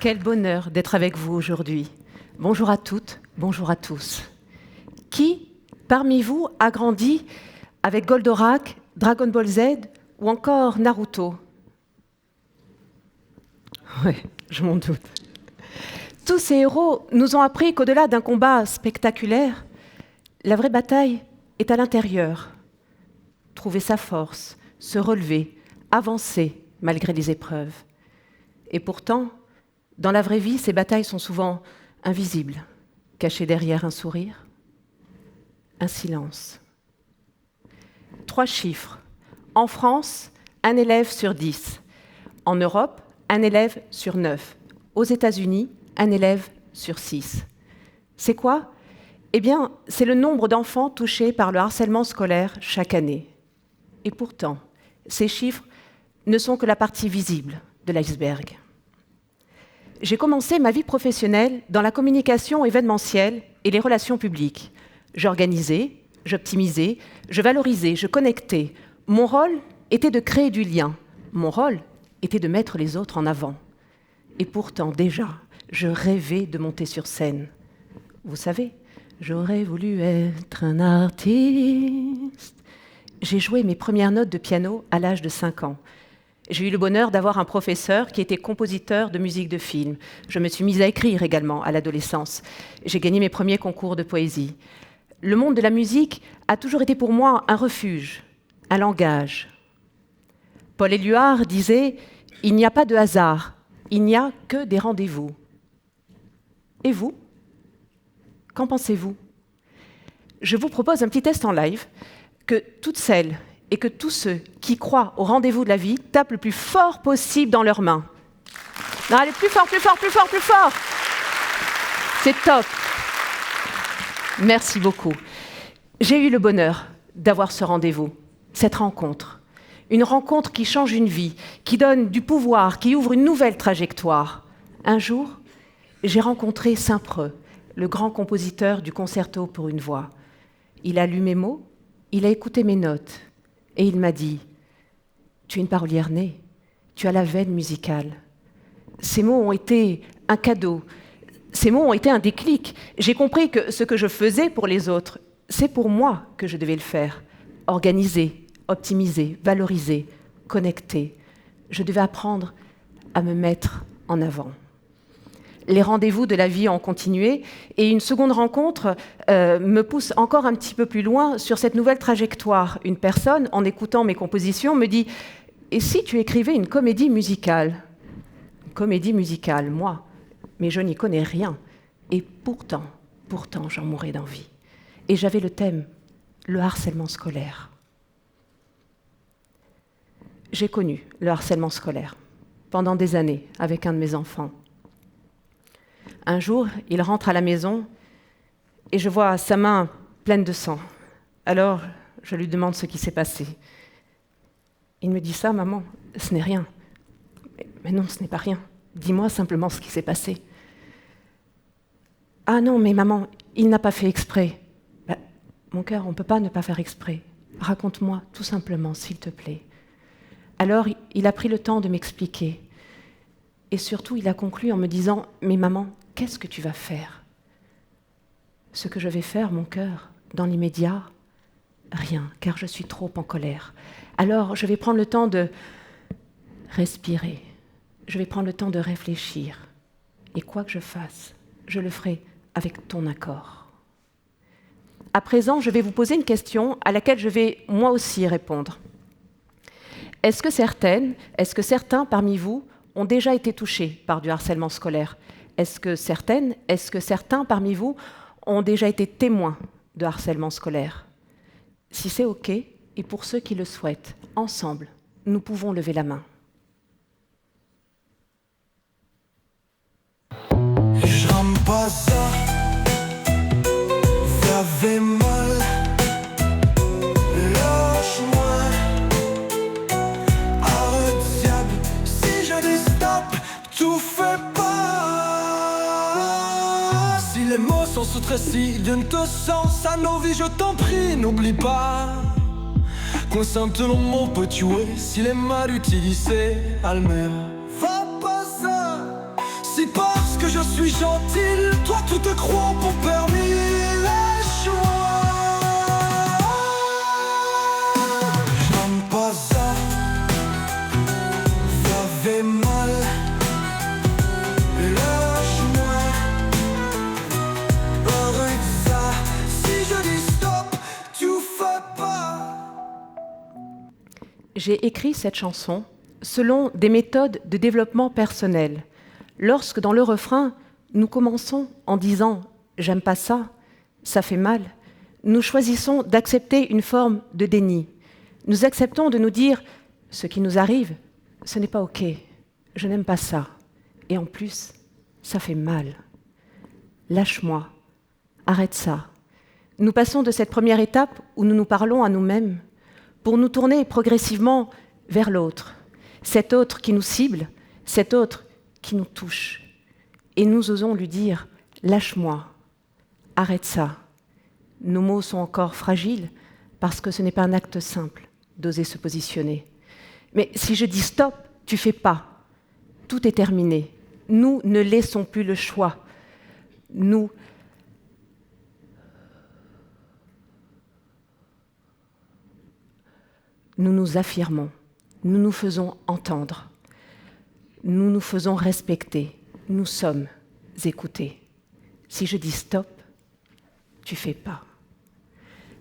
Quel bonheur d'être avec vous aujourd'hui. Bonjour à toutes, bonjour à tous. Qui, parmi vous, a grandi avec Goldorak, Dragon Ball Z ou encore Naruto? Ouais, je m'en doute. Tous ces héros nous ont appris qu'au-delà d'un combat spectaculaire, la vraie bataille est à l'intérieur. Trouver sa force, se relever, avancer malgré les épreuves. Et pourtant, dans la vraie vie, ces batailles sont souvent invisibles, cachées derrière un sourire, un silence. 3 chiffres. En France, 1 élève sur 10. En Europe, 1 élève sur 9. Aux États-Unis, 1 élève sur 6. C'est quoi? Eh bien, c'est le nombre d'enfants touchés par le harcèlement scolaire chaque année. Et pourtant, ces chiffres ne sont que la partie visible de l'iceberg. J'ai commencé ma vie professionnelle dans la communication événementielle et les relations publiques. J'organisais, j'optimisais, je valorisais, je connectais. Mon rôle était de créer du lien. Mon rôle était de mettre les autres en avant. Et pourtant, déjà, je rêvais de monter sur scène. Vous savez, j'aurais voulu être un artiste. J'ai joué mes premières notes de piano à l'âge de 5 ans. J'ai eu le bonheur d'avoir un professeur qui était compositeur de musique de film. Je me suis mise à écrire également à l'adolescence. J'ai gagné mes premiers concours de poésie. Le monde de la musique a toujours été pour moi un refuge, un langage. Paul Éluard disait « Il n'y a pas de hasard, il n'y a que des rendez-vous ». Et vous? Qu'en pensez-vous? Je vous propose un petit test en live que toutes celles et que tous ceux qui croient au rendez-vous de la vie tapent le plus fort possible dans leurs mains. Non, allez, plus fort, plus fort, plus fort, plus fort. C'est top. Merci beaucoup. J'ai eu le bonheur d'avoir ce rendez-vous, cette rencontre. Une rencontre qui change une vie, qui donne du pouvoir, qui ouvre une nouvelle trajectoire. Un jour, j'ai rencontré Saint-Preux, le grand compositeur du concerto pour une voix. Il a lu mes mots, il a écouté mes notes. Et il m'a dit « Tu es une parolière née, tu as la veine musicale. » Ces mots ont été un cadeau, ces mots ont été un déclic. J'ai compris que ce que je faisais pour les autres, c'est pour moi que je devais le faire. Organiser, optimiser, valoriser, connecter. Je devais apprendre à me mettre en avant. Les rendez-vous de la vie ont continué et une seconde rencontre me pousse encore un petit peu plus loin sur cette nouvelle trajectoire. Une personne, en écoutant mes compositions, me dit « Et si tu écrivais une comédie musicale ?» Une comédie musicale, moi, mais je n'y connais rien. Et pourtant, j'en mourais d'envie. Et j'avais le thème, le harcèlement scolaire. J'ai connu le harcèlement scolaire pendant des années avec un de mes enfants. Un jour, il rentre à la maison et je vois sa main pleine de sang. Alors, je lui demande ce qui s'est passé. Il me dit « Ça, maman, ce n'est rien. » Mais non, ce n'est pas rien. Dis-moi simplement ce qui s'est passé. « Ah non, mais maman, il n'a pas fait exprès. » Mon cœur, on ne peut pas ne pas faire exprès. Raconte-moi tout simplement, s'il te plaît. Alors, il a pris le temps de m'expliquer. Et surtout, il a conclu en me disant « Mais maman, qu'est-ce que tu vas faire ?» Ce que je vais faire, mon cœur, dans l'immédiat, rien, car je suis trop en colère. Alors, je vais prendre le temps de respirer. Je vais prendre le temps de réfléchir. Et quoi que je fasse, je le ferai avec ton accord. À présent, je vais vous poser une question à laquelle je vais moi aussi répondre. Est-ce que certains parmi vous ont déjà été touchés par du harcèlement scolaire? Est-ce que certains parmi vous ont déjà été témoins de harcèlement scolaire? Si c'est OK, et pour ceux qui le souhaitent, ensemble, nous pouvons lever la main. J'aime pas ça, j'avais mal, lâche-moi, arrête diable, si je dis stop, tout fait pas. Si les mots sont sous-traités d'une te sens à nos vies, je t'en prie, n'oublie pas qu'un simple mot peut tuer si les mal utilisés, Almer. Va pas ça. Si parce que je suis gentil, toi tout te crois pour permis les choix. J'aime pas ça, ça fait mal. Lâche-moi, arrête ça. Si je dis stop, tu fais pas. J'ai écrit cette chanson selon des méthodes de développement personnel. Lorsque dans le refrain, nous commençons en disant « j'aime pas ça, ça fait mal », nous choisissons d'accepter une forme de déni. Nous acceptons de nous dire « ce qui nous arrive, ce n'est pas OK, je n'aime pas ça, et en plus, ça fait mal. Lâche-moi, arrête ça ». Nous passons de cette première étape où nous nous parlons à nous-mêmes pour nous tourner progressivement vers l'autre, cet autre qui nous cible, cet autre qui nous touche. Et nous osons lui dire « lâche-moi, arrête ça ». Nos mots sont encore fragiles parce que ce n'est pas un acte simple d'oser se positionner. Mais si je dis « stop », tu fais pas. Tout est terminé. Nous ne laissons plus le choix. Nous nous affirmons, nous nous faisons entendre, nous nous faisons respecter, nous sommes écoutés. Si je dis stop, tu fais pas.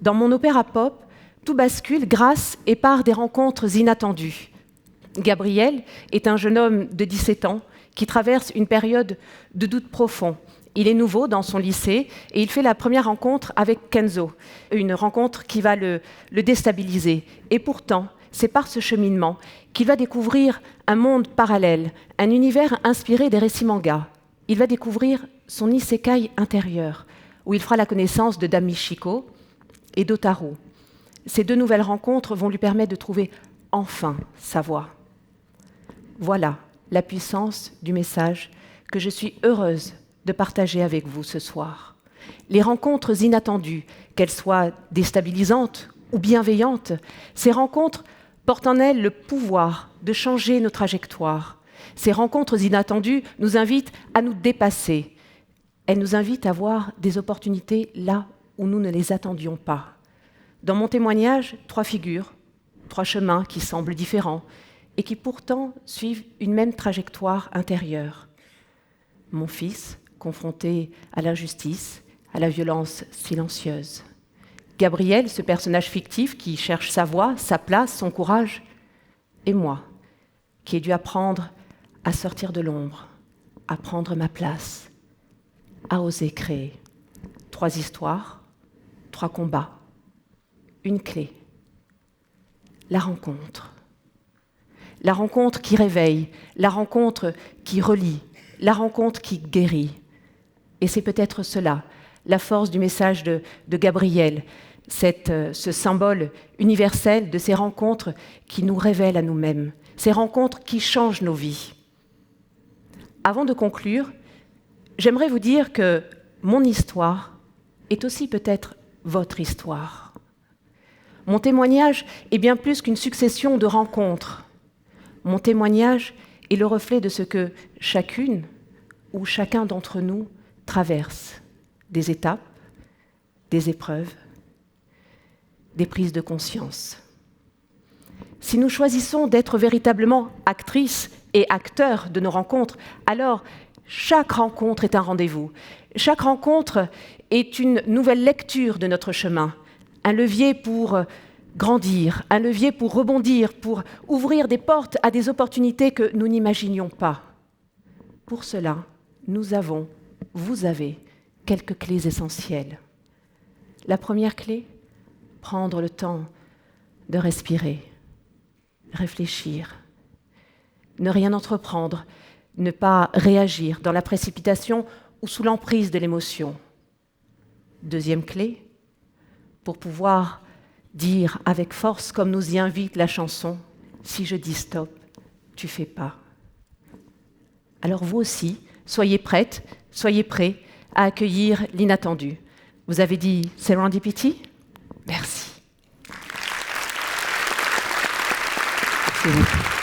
Dans mon opéra pop, tout bascule grâce et par des rencontres inattendues. Gabriel est un jeune homme de 17 ans qui traverse une période de doute profond. Il est nouveau dans son lycée et il fait la première rencontre avec Kenzo, une rencontre qui va le déstabiliser. Et pourtant, c'est par ce cheminement qu'il va découvrir un monde parallèle, un univers inspiré des récits mangas. Il va découvrir son isekai intérieur, où il fera la connaissance de Dame Michiko et d'Otaru. Ces deux nouvelles rencontres vont lui permettre de trouver enfin sa voie. Voilà la puissance du message que je suis heureuse de partager avec vous ce soir. Les rencontres inattendues, qu'elles soient déstabilisantes ou bienveillantes, ces rencontres portent en elles le pouvoir de changer nos trajectoires. Ces rencontres inattendues nous invitent à nous dépasser. Elles nous invitent à voir des opportunités là où nous ne les attendions pas. Dans mon témoignage, 3 figures, 3 chemins qui semblent différents et qui pourtant suivent une même trajectoire intérieure. Mon fils, confronté à l'injustice, à la violence silencieuse. Gabriel, ce personnage fictif qui cherche sa voie, sa place, son courage. Et moi, qui ai dû apprendre à sortir de l'ombre, à prendre ma place, à oser créer. 3 histoires, 3 combats, une clé. La rencontre. La rencontre qui réveille, la rencontre qui relie, la rencontre qui guérit. Et c'est peut-être cela, la force du message de Gabriel, ce symbole universel de ces rencontres qui nous révèlent à nous-mêmes, ces rencontres qui changent nos vies. Avant de conclure, j'aimerais vous dire que mon histoire est aussi peut-être votre histoire. Mon témoignage est bien plus qu'une succession de rencontres. Mon témoignage est le reflet de ce que chacune ou chacun d'entre nous traverse, des étapes, des épreuves, des prises de conscience. Si nous choisissons d'être véritablement actrices et acteurs de nos rencontres, alors chaque rencontre est un rendez-vous. Chaque rencontre est une nouvelle lecture de notre chemin, un levier pour grandir, un levier pour rebondir, pour ouvrir des portes à des opportunités que nous n'imaginions pas. Pour cela, vous avez quelques clés essentielles. La première clé, prendre le temps de respirer, réfléchir, ne rien entreprendre, ne pas réagir dans la précipitation ou sous l'emprise de l'émotion. Deuxième clé, pour pouvoir dire avec force, comme nous y invite la chanson, « Si je dis stop, tu fais pas ». Alors vous aussi, soyez prêtes, soyez prêts à accueillir l'inattendu. Vous avez dit « Serendipity » ? Merci. Merci beaucoup.